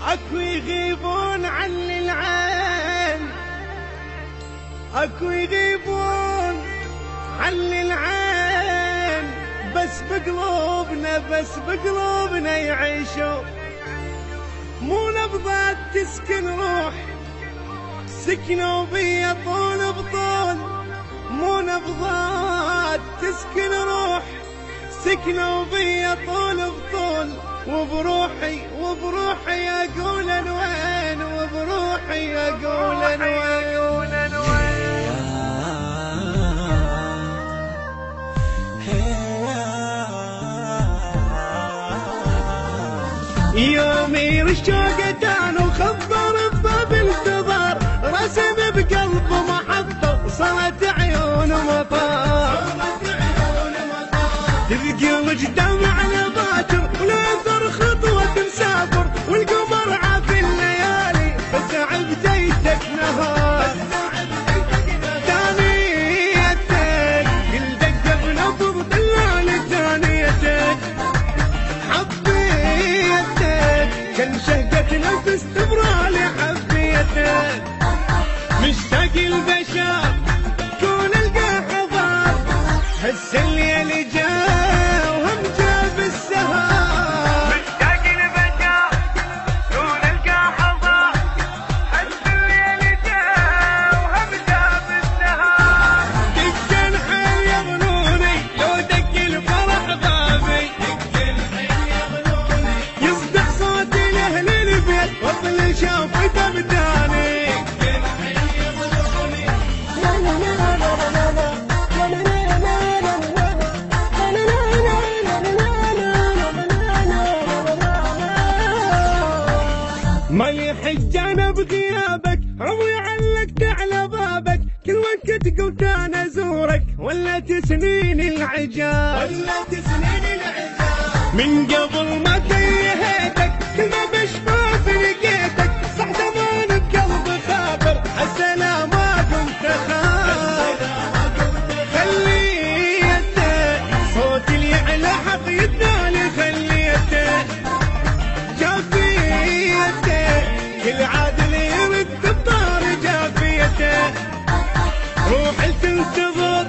اكو يغيبون عن العين، اكو يغيبون عن العين، بس بقلوبنا يعيشوا. مو نبضات تسكن روح، سكنوا بيا طول بطول. مو نبضات تسكن روح، سكنوا بيا طول بطول. وبروحي اقول وين، وبروحي اقول وين. يومي رشوقتان وخبر بباب انتظار، رسم بقلب محبة وصلت عيون مطار. تبقي وجدان على باكر وناثر خطوة مسافر، والقمر عافي الليالي بس عبديتك نهار. ثانيتك كل دقة بنبض دلال، ثانيتك حبيتك كان شهقة نفس تبرالي حبيتك. مشتاق البشر كون القى حضار، هسه الليل جا وهم جاب السهار. مشتاق البشر كون القى حضار، هسه الليل جا وهم جاب السهار. دق الحيل يغنوني لو دق الفرح بابي، يصدح صوتي لاهل البيت وطل شافته بداني. ما يحج انا بغيابك، عمري علقت على بابك. كل وقت قلت انا ازورك ولات سنين العجاب، من قبل ما تيهيتك كل ما بشفاف لقيتك. صح زمان بقلب خاطر هسه لا ما كنت اخاف. خليته صوتي اللي على حق يدالي، خليته جافيته كل عادل يرد بطار جافيته. روحي تنتظر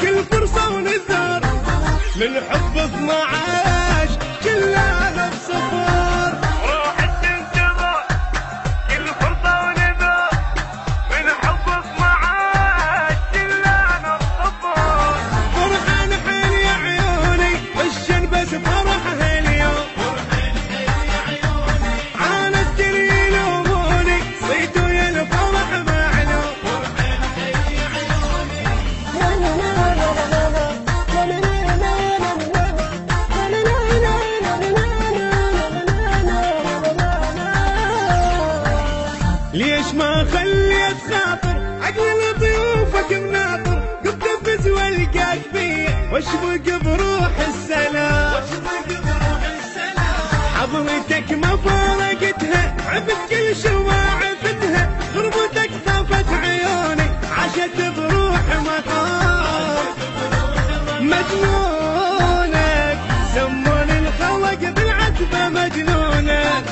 كل فرصة ونذر، من حب 12 كلنا بصفار. روحي تنتظر كل فرصة ونذر، من حب 12 كلنا بصفار. فرحان حيل يا عيوني والشن بس فرحها اليوم. عانت يلوموني صيتوا يا الفرح معلوم. ليش ما خليت خاطر عقل ضيوفك مناطر، قمت افز والقاك فيا واشبق بروح السلام. حضرتك ما فارقتها عبت كل شواعفتها، غربتك خافت عيوني عاشت بروح مطار. مجنونك سمون الخلق بالعتبة، مجنونك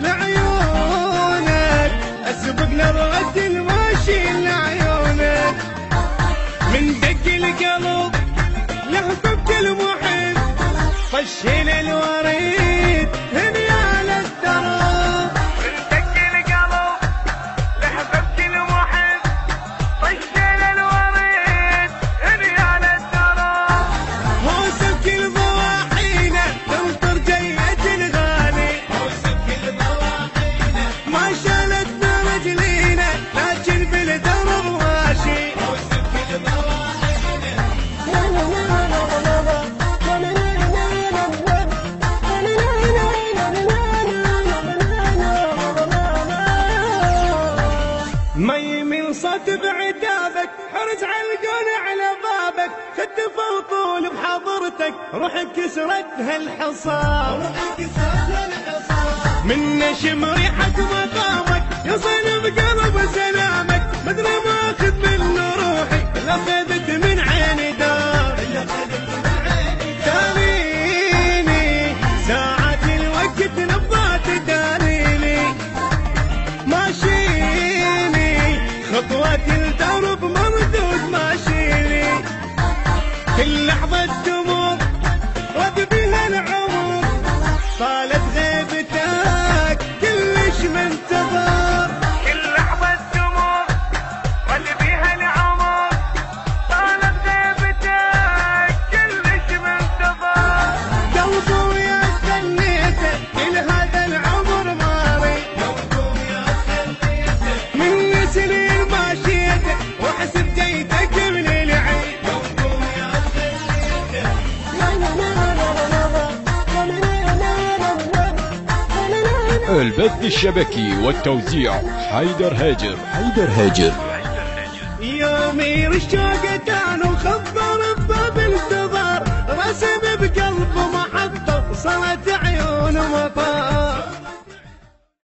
لعيونك اسبق لرد الماشي لعيونك. من دق القلب لهفة بكل محب، طشين الوريد هني على الدرب. من دق القلب لهفة بكل محب، طشين الوريد هني على الدرب. هوسة بكل ضواحينا تمطر جية الغالي، ما شالتنا رجلينا لكن بالدرب ماشي. مي من صوت بعتابك حرج علقون على بابك. خدفة وطول بحضرتك روحك كسرتها الحصار. من نشم ريحة مقامك يصل بقلب سلامك. مدري ماخذ من روحي لأخذت من عيني دار. تاليني ساعات الوقت نبضات دار. البث الشبكي والتوزيع حيدر هاجر. يومي الشوق كان وخبر بباب الانتظار، رسم بقلب محبة صارت عيون مطار.